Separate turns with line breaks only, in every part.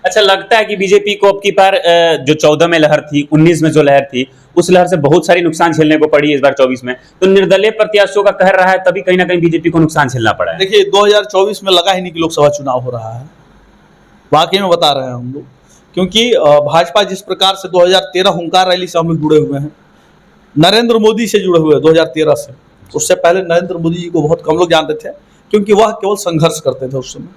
अच्छा लगता है कि बीजेपी को अब की बार जो 14 में लहर थी, 19 में जो लहर थी, उस लहर से बहुत सारी नुकसान झेलने को पड़ी इस बार 24 में, तो निर्दलीय प्रत्याशियों का कहर रहा है तभी कहीं ना कहीं बीजेपी को नुकसान झेलना पड़ा है।
देखिए 2024 में लगा ही नहीं कि लोकसभा चुनाव हो रहा है, वाकई में बता रहे हैं हम लोग, क्योंकि भाजपा जिस प्रकार से 2013 हुंकार रैली से हम लोग जुड़े हुए हैं, नरेंद्र मोदी से जुड़े हुए हैं 2013 से। उससे पहले नरेंद्र मोदी जी को बहुत कम लोग जानते थे, क्योंकि वह केवल संघर्ष करते थे उस समय।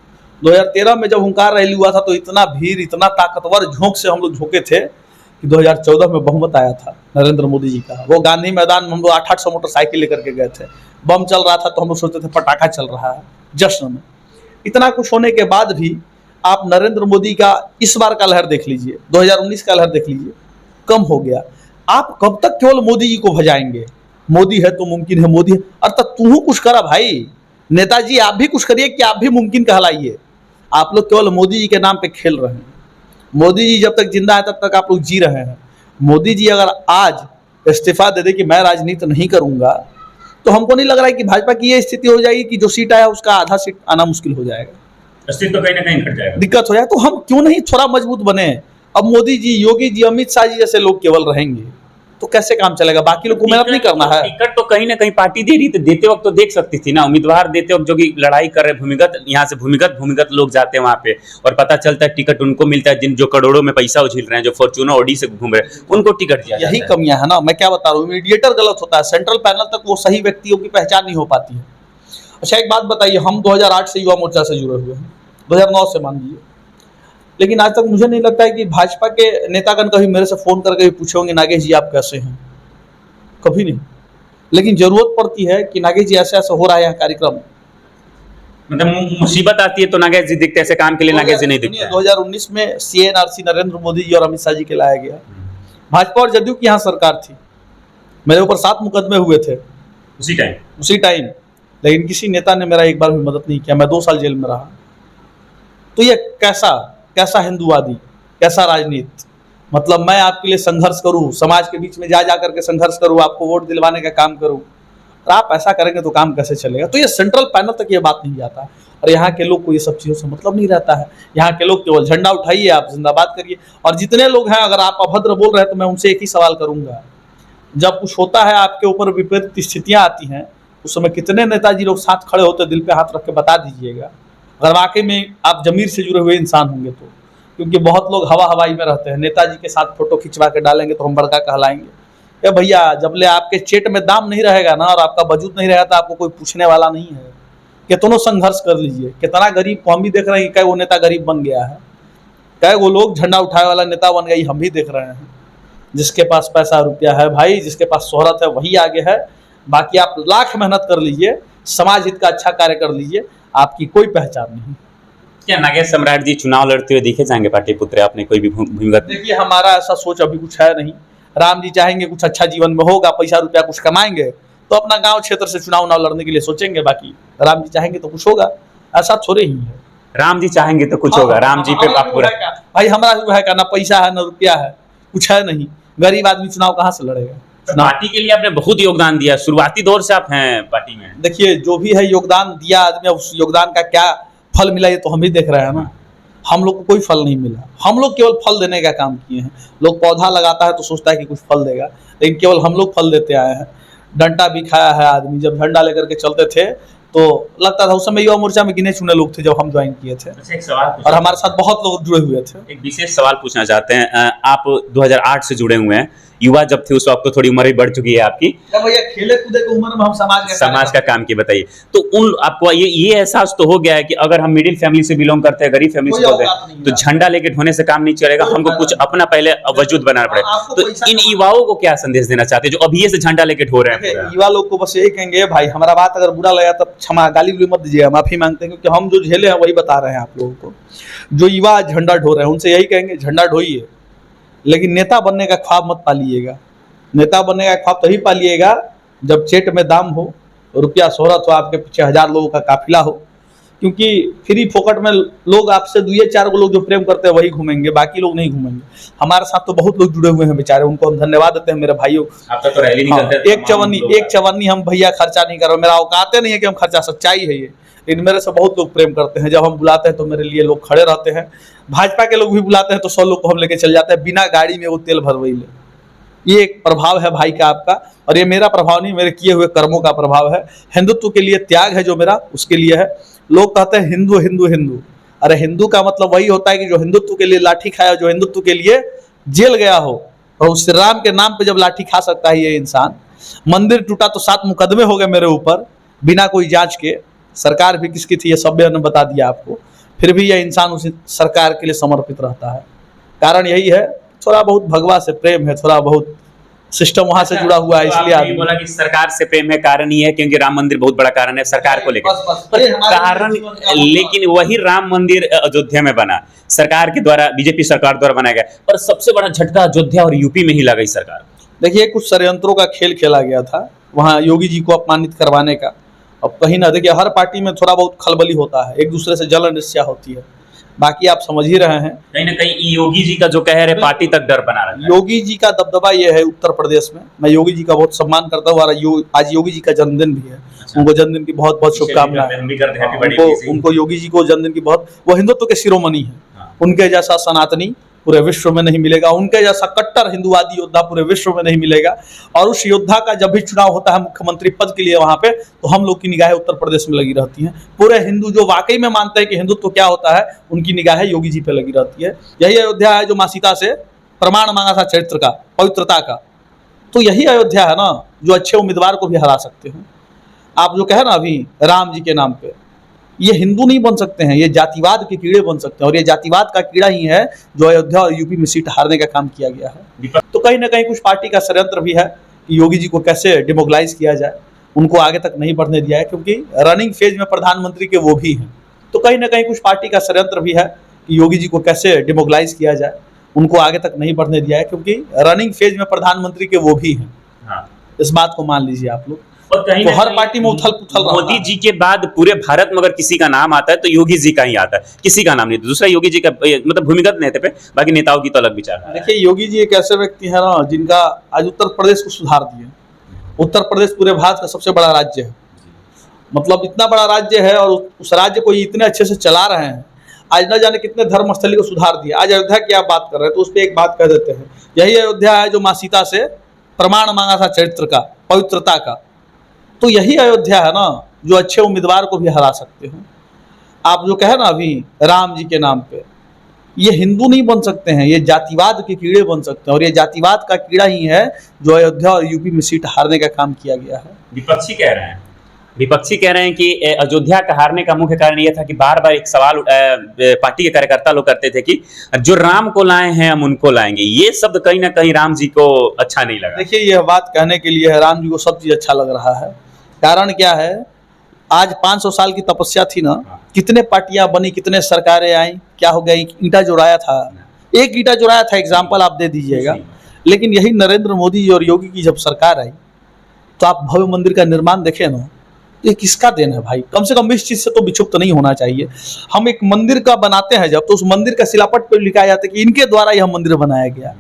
2013 में जब हुंकार रैली हुआ था तो इतना भीड़, इतना ताकतवर झोंक से हम लोग झोंके थे कि 2014 में बहुमत आया था नरेंद्र मोदी जी का। वो गांधी मैदान में हम लोग 800 मोटरसाइकिल लेकर के गए थे, बम चल रहा था तो हम लोग सोचते थे पटाखा चल रहा है जश्न में। इतना कुछ होने के बाद भी आप नरेंद्र मोदी का इस बार का लहर देख लीजिए, 2019 का लहर देख लीजिए, कम हो गया। आप कब तक केवल मोदी जी को भजाएंगे? मोदी है तो मुमकिन है, मोदी है, अर्थात तू कुछ करा भाई, नेताजी आप भी कुछ करिए कि आप भी मुमकिन कहलाइए। आप लोग केवल मोदी जी के नाम पे खेल रहे हैं। मोदी जी जब तक जिंदा है तब तक आप लोग जी रहे हैं। मोदी जी अगर आज इस्तीफा दे दे कि मैं राजनीति नहीं करूंगा, तो हमको नहीं लग रहा है कि भाजपा की ये स्थिति हो जाएगी कि जो सीट आया उसका आधा सीट आना मुश्किल हो जाएगा,
अस्तित्व तो कहीं ना कहीं घट जाएगा,
दिक्कत हो जाए। तो हम क्यों नहीं थोड़ा मजबूत बने? अब मोदी जी, योगी जी, अमित शाह जी जैसे लोग केवल रहेंगे तो कैसे काम चलेगा? बाकी लोग को मेहनत नहीं करना है।
टिकट तो कहीं ना कहीं पार्टी दे रही थी, देते वक्त तो देख सकती थी ना, उम्मीदवार देते वक्त जो कि लड़ाई कर रहे भूमिगत, यहाँ से भूमिगत लोग जाते हैं वहाँ पे और पता चलता है टिकट उनको मिलता है जिन जो करोड़ों में पैसा उछल रहे हैं, जो फॉर्च्यूनर ऑडी से घूम रहे हैं, उनको टिकट दिया।
यही कमियां है ना, मैं क्या बता रहा हूँ, मीडिएटर गलत होता है, सेंट्रल पैनल तक वो सही व्यक्तियों की पहचान नहीं हो पाती है। अच्छा एक बात बताइए, हम 2008 से युवा मोर्चा से जुड़े हुए हैं, 2009 से मान लीजिए, लेकिन आज तक मुझे नहीं लगता है कि भाजपा के नेतागण कभी मेरे से फोन करके भी पूछे होंगे नागेश जी आप कैसे हैं, कभी नहीं। लेकिन जरूरत पड़ती है कि नागेश जी ऐसे ऐसे हो रहा है यहाँ कार्यक्रम,
मतलब मुसीबत आती है तो नागेश जी दिखते, ऐसे काम के लिए नागेश जी नहीं दिखते।
2019 में CNRC नरेंद्र मोदी जी और अमित शाह जी के लाया गया। भाजपा और जदयू की यहाँ सरकार थी, मेरे ऊपर 7 मुकदमे हुए थे उसी टाइम, लेकिन किसी नेता ने मेरा एक बार भी मदद नहीं किया। मैं 2 साल जेल में रहा। तो ये कैसा हिंदूवादी, कैसा राजनीति? मतलब मैं आपके लिए संघर्ष करूं, समाज के बीच में जा करके संघर्ष करूं, आपको वोट दिलवाने का काम करूं, और आप ऐसा करेंगे तो काम कैसे चलेगा? तो ये सेंट्रल पैनल तक ये बात नहीं जाता, और यहाँ के लोग को ये सब चीज़ों से मतलब नहीं रहता है। यहाँ के लोग केवल झंडा उठाइए, आप जिंदाबाद करिए। और जितने लोग हैं, अगर आप अभद्र बोल रहे हैं तो मैं उनसे एक ही सवाल करूंगा, जब कुछ होता है आपके ऊपर विपरीत स्थितियाँ आती हैं, उस समय कितने नेताजी लोग साथ खड़े होते, दिल पे हाथ रख के बता दीजिएगा, अगर वाकई में आप जमीर से जुड़े हुए इंसान होंगे तो। क्योंकि बहुत लोग हवाई में रहते हैं, नेताजी के साथ फोटो खिंचवा के डालेंगे तो हम बड़का कहलाएंगे। ए भैया, जबले आपके चेट में दाम नहीं रहेगा ना, और आपका वजूद नहीं रहेगा, तो आपको कोई पूछने वाला नहीं है। कितनों संघर्ष कर लीजिए, कितना गरीब को हम भी देख रहे हैं, कई वो नेता गरीब बन गया है, कई वो लोग झंडा उठाने वाला नेता बन गई, हम भी देख रहे हैं। जिसके पास पैसा रुपया है भाई, जिसके पास शोहरत है, वही आगे है। बाकी आप लाख मेहनत कर लीजिए, समाज हित का अच्छा कार्य कर लीजिए, आपकी कोई पहचान नहीं।
क्या नागेश सम्राट जी चुनाव लड़ते हुए देखे जाएंगे पार्टी पुत्र? आपने कोई भी भूमिगत?
देखिए हमारा ऐसा सोच अभी कुछ है नहीं। राम जी चाहेंगे कुछ अच्छा जीवन में होगा, पैसा रुपया कुछ कमाएंगे तो अपना गांव क्षेत्र से चुनाव लड़ने के लिए सोचेंगे। बाकी राम जी चाहेंगे तो कुछ होगा, ऐसा थोड़े ही है।
राम जी चाहेंगे तो कुछ होगा, राम जी पे पूरा
भाई हमारा जो है ना पैसा है ना रुपया है, कुछ है नहीं। गरीब आदमी चुनाव कहाँ से लड़ेगा?
पार्टी के लिए आपने बहुत योगदान दिया, शुरुआती दौर से आप हैं पार्टी में।
देखिए जो भी है योगदान दिया आदमी, उस योगदान का क्या फल मिला ये तो हम ही देख रहे हैं ना। हम लोग को कोई फल नहीं मिला, हम लोग केवल फल देने का काम किए हैं। लोग पौधा लगाता है तो सोचता है कि कुछ फल देगा, लेकिन केवल हम लोग फल देते आए हैं। डंडा भी खाया है आदमी, जब झंडा लेकर के चलते थे तो लगता था, उस समय युवा मोर्चा में गिने चुने लोग थे जब हम ज्वाइन किए थे।
एक सवाल
और हमारे साथ बहुत लोग जुड़े हुए थे।
एक विशेष सवाल पूछना चाहते हैं, आप 2008 से जुड़े हुए हैं, युवा जब थे उस वक्त तो थोड़ी उम्र भी बढ़ चुकी है आपकी।
भैया खेले कूदे की उम्र में हम समाज
का काम किए, बताइए तो उन आपको ये एहसास तो हो गया है कि अगर हम मिडिल फैमिली से बिलोंग करते हैं, गरीब फैमिली से बोलते हैं, तो झंडा लेके ढोने से काम नहीं चलेगा, हमको कुछ अपना पहले वजूद बनाना पड़ेगा। तो इन युवाओं को क्या संदेश देना चाहते हैं जो अभी से झंडा लेके ढो रहे हैं?
युवा लोग को बस यही कहेंगे, भाई हमारा बात अगर बुरा लगा तब क्षमा, गाली मत दीजिएगा, माफी मांगते हैं, क्योंकि हम जो झेले हैं वही बता रहे हैं आप लोगों को। जो युवा झंडा ढो रहे हैं उनसे यही कहेंगे, झंडा ढोइए, लेकिन नेता बनने का ख्वाब मत पालिएगा। नेता बनने का ख्वाब तभी पालिएगा जब चेट में दाम हो, रुपया शोहरत हो, आपके पीछे 1000 लोगों का काफिला हो। क्योंकि फ्री फोकट में लोग आपसे 2-4 लोग जो प्रेम करते हैं वही घूमेंगे, बाकी लोग नहीं घूमेंगे। हमारे साथ तो बहुत लोग जुड़े हुए हैं बेचारे, उनको हम धन्यवाद देते हैं मेरे भाइयों।
आपका तो रैली निकलते हैं,
एक चवन्नी हम भैया खर्चा नहीं कर रहे, मेरा औकाते नहीं है कि हम खर्चा, सच्चाई है ये, लेकिन मेरे से बहुत लोग प्रेम करते हैं। जब हम बुलाते हैं तो मेरे लिए लोग खड़े रहते हैं। भाजपा के लोग भी बुलाते हैं तो 100 लोग को हम लेके चल जाते हैं, बिना गाड़ी में वो तेल भरवई ले। ये एक प्रभाव है भाई का आपका, और ये मेरा प्रभाव नहीं, मेरे किए हुए कर्मों का प्रभाव है। हिंदुत्व के लिए त्याग है जो मेरा, उसके लिए है। लोग कहते हैं हिंदू हिंदू हिंदू, अरे हिंदू का मतलब वही होता है कि जो हिंदुत्व के लिए लाठी खाया, जो हिंदुत्व के लिए जेल गया हो, और उस राम के नाम पे जब लाठी खा सकता है ये इंसान। मंदिर टूटा तो 7 मुकदमे हो गए मेरे ऊपर बिना कोई जांच के। सरकार भी किसकी थी ये सभ्य ने बता दिया आपको, फिर भी यह इंसान उस सरकार के लिए समर्पित रहता है। कारण यही है, थोड़ा बहुत भगवा से प्रेम है, थोड़ा बहुत सिस्टम वहां से जुड़ा हुआ है, इसलिए
आपने बोला कि सरकार से प्रेम है। कारण ये है क्योंकि राम मंदिर बहुत बड़ा कारण है सरकार को लेकर, कारण। लेकिन वही राम मंदिर अयोध्या में बना, सरकार के द्वारा, बीजेपी सरकार द्वारा बनाया गया, पर सबसे बड़ा झटका अयोध्या और यूपी में ही लगा इस सरकार।
देखिए, कुछ षड्यंत्रों का खेल खेला गया था वहाँ योगी जी को अपमानित करवाने का। अब कहीं ना, देखिए हर पार्टी में थोड़ा बहुत खलबली होता है, एक दूसरे से जलन ईर्ष्या होती है, बाकी आप समझ ही रहे हैं।
कहीं ना कहीं योगी जी का जो कह रहे पार्टी तक डर बना रहा है।
योगी जी का दबदबा ये है उत्तर प्रदेश में। मैं योगी जी का बहुत सम्मान करता हूँ, और आज योगी जी का जन्मदिन भी है। उनको जन्मदिन की बहुत बहुत शुभकामनाएं। उनको योगी जी को जन्मदिन की बहुत, वो हिंदुत्व के शिरोमणि है। उनके जैसा सनातनी पूरे विश्व में नहीं मिलेगा, उनके जैसा कट्टर हिंदुवादी योद्धा पूरे विश्व में नहीं मिलेगा। और उस योद्धा का जब भी चुनाव होता है मुख्यमंत्री पद के लिए वहां पे, तो हम लोग की निगाहें उत्तर प्रदेश में लगी रहती हैं। पूरे हिंदू जो वाकई में मानते हैं कि हिंदुत्व क्या होता है, उनकी निगाहें योगी जी पे लगी रहती है। यही अयोध्या है जो माँ सीता से प्रमाण मांगा था चरित्र का, पवित्रता का। तो यही अयोध्या है ना जो अच्छे उम्मीदवार को भी हरा सकते हैं। आप जो कहे ना अभी राम जी के नाम पे, ये हिंदू नहीं बन सकते हैं, ये जातिवाद के कीड़े बन सकते हैं। और ये जातिवाद का कीड़ा ही है जो अयोध्या और यूपी में सीट हारने का काम किया गया है। तो कहीं ना कहीं कुछ पार्टी का षड्यंत्र भी है कि योगी जी को कैसे डिमोबिलाइज किया जाए, उनको आगे तक नहीं बढ़ने दिया है, क्योंकि रनिंग फेज में प्रधानमंत्री के वो भी हैं। तो कहीं ना कहीं कुछ पार्टी का षड्यंत्र भी है कि योगी जी को कैसे डिमोबिलाइज किया जाए, उनको आगे तक नहीं बढ़ने दिया है, क्योंकि रनिंग फेज में प्रधानमंत्री के वो भी हैं। इस बात को मान लीजिए आप लोग।
और कहीं
तो हर पार्टी में उथल पुथल।
मोदी जी के बाद पूरे भारत में अगर किसी का नाम आता है तो योगी जी का ही आता है, किसी का नाम नहीं। दूसरा योगी जी का मतलब भूमिगत नेता पे, बाकी नेताओं की तो अलग विचार है।
देखिए, योगी जी एक ऐसे व्यक्ति है ना जिनका आज उत्तर प्रदेश को सुधार दिए। उत्तर प्रदेश पूरे भारत का सबसे बड़ा राज्य है, मतलब इतना बड़ा राज्य है, और उस राज्य को इतने अच्छे से चला रहे हैं। आज न जाने कितने धर्मस्थली को सुधार दिया। आज अयोध्या की आप बात कर रहे हैं तो उस पर एक बात कह देते हैं, यही अयोध्या है जो माँ सीता से प्रमाण मांगा था चरित्र का, पवित्रता का। तो यही अयोध्या है ना जो अच्छे उम्मीदवार को भी हरा सकते हैं। आप जो कहे ना अभी राम जी के नाम पे, ये हिंदू नहीं बन सकते हैं, ये जातिवाद के कीड़े बन सकते हैं। और ये जातिवाद का कीड़ा ही है जो अयोध्या और यूपी में सीट हारने का काम किया गया है।
विपक्षी कह रहे हैं कि अयोध्या का हारने का मुख्य कारण यह था कि बार बार एक सवाल पार्टी के कार्यकर्ता लोग करते थे कि जो राम को लाए हैं हम उनको लाएंगे। ये शब्द कहीं ना कहीं राम जी को अच्छा नहीं लगा।
देखिए, यह बात कहने के लिए है, राम जी को सब चीज अच्छा लग रहा है। कारण क्या है, आज 500 साल की तपस्या थी ना, कितने पार्टियां बनी, कितने सरकारें आई, क्या हो गया। ईंटा जोड़ाया था, एक ईंटा जोड़ाया था, एग्जाम्पल आप दे दीजिएगा। लेकिन यही नरेंद्र मोदी और योगी की जब सरकार आई तो आप भव्य मंदिर का निर्माण देखें ना, तो ये किसका देन है भाई। कम से कम इस चीज से तो विक्षुब्ध नहीं होना चाहिए। हम एक मंदिर का बनाते हैं जब, तो उस मंदिर का शिलापट पर लिखा जाता है कि इनके द्वारा यह मंदिर बनाया गया।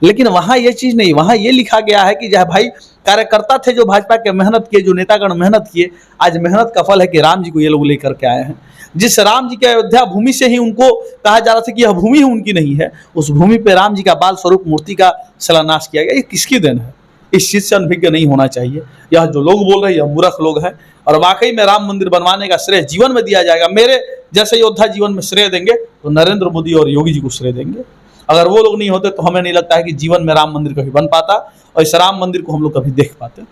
लेकिन वहां ये चीज नहीं, वहां ये लिखा गया है कि जहाँ भाई कार्यकर्ता थे जो भाजपा के मेहनत किए, जो नेतागण मेहनत किए, आज मेहनत का फल है कि राम जी को ये लोग लेकर के आए हैं। जिस राम जी के अयोध्या भूमि से ही उनको कहा जा रहा था कि यह भूमि ही उनकी नहीं है, उस भूमि पे राम जी का बाल स्वरूप मूर्ति का शिलान्यास किया गया। ये किसकी देन है? इस चीज से अनभिज्ञ नहीं होना चाहिए। यह जो लोग बोल रहे हैं यह मूर्ख लोग हैं। और वाकई में राम मंदिर बनवाने का श्रेय जीवन में दिया जाएगा, मेरे जैसे योद्धा जीवन में श्रेय देंगे तो नरेंद्र मोदी और योगी जी को श्रेय देंगे। अगर वो लोग नहीं होते तो हमें नहीं लगता है कि जीवन में राम मंदिर कभी बन पाता, और इस राम मंदिर को हम लोग कभी देख पाते।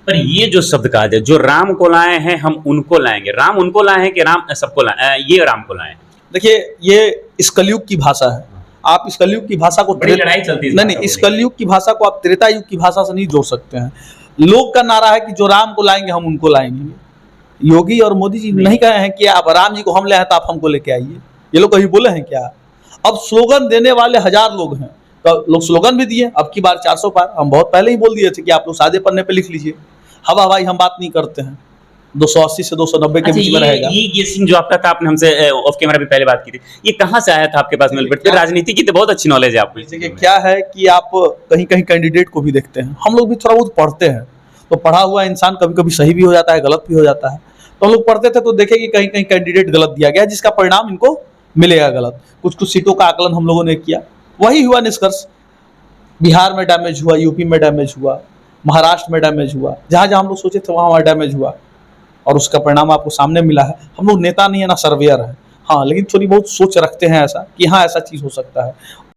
पर ये जो शब्द कहा जाए, जो राम को लाए हैं हम उनको लाएंगे, राम उनको लाए हैं कि राम सबको लाए, ये राम को लाए।
देखिए, ये इस कलयुग की भाषा है। आप इस कलयुग की भाषा को
लड़ाई चलती है।
नहीं, इस कलयुग की भाषा को आप त्रेता युग की भाषा से नहीं जोड़ सकते हैं। लोग का नारा है कि जो राम को लाएंगे हम उनको लाएंगे। योगी और मोदी जी नहीं कहे हैं कि आप राम जी को हम ले आए तो आप हमको लेके आइए। ये लोग कहीं बोले हैं क्या? अब स्लोगन देने वाले 1000 लोग हैं, तो लोग स्लोगन भी दिए। अब की बार 400 पार, हम बहुत पहले ही बोल दिए थे कि आप लोग सादे पन्ने पे लिख लीजिए, हवा हवाई हम बात नहीं करते हैं। 280 से 290 के बीच में रहेगा।
ये सिंह जो आपका था, आपने हमसे ऑफ कैमरा भी पहले बात की थी, ये कहाँ से आया था आपके पास? फिर राजनीति की तो बहुत अच्छी नॉलेज है आपको।
देखिए, क्या है कि आप कहीं कहीं कैंडिडेट को भी देखते हैं, हम लोग भी थोड़ा बहुत पढ़ते हैं, तो पढ़ा हुआ इंसान कभी कभी सही भी हो जाता है, गलत भी हो जाता है। तो हम लोग पढ़ते थे तो देखे कि कहीं कहीं कैंडिडेट गलत दिया गया, जिसका परिणाम इनको मिलेगा गलत। कुछ कुछ सीटों का आकलन हम लोगों ने किया, वही हुआ निष्कर्ष। बिहार में डैमेज हुआ, यूपी में डैमेज हुआ, महाराष्ट्र में डैमेज हुआ, जहां जहां हम लोग सोचे थे वहां डैमेज हुआ, और उसका परिणाम आपको सामने मिला है। हम लोग नेता नहीं है ना सर्वेयर है, हाँ, लेकिन थोड़ी बहुत सोच रखते हैं ऐसा कि हाँ ऐसा चीज़ हो सकता है।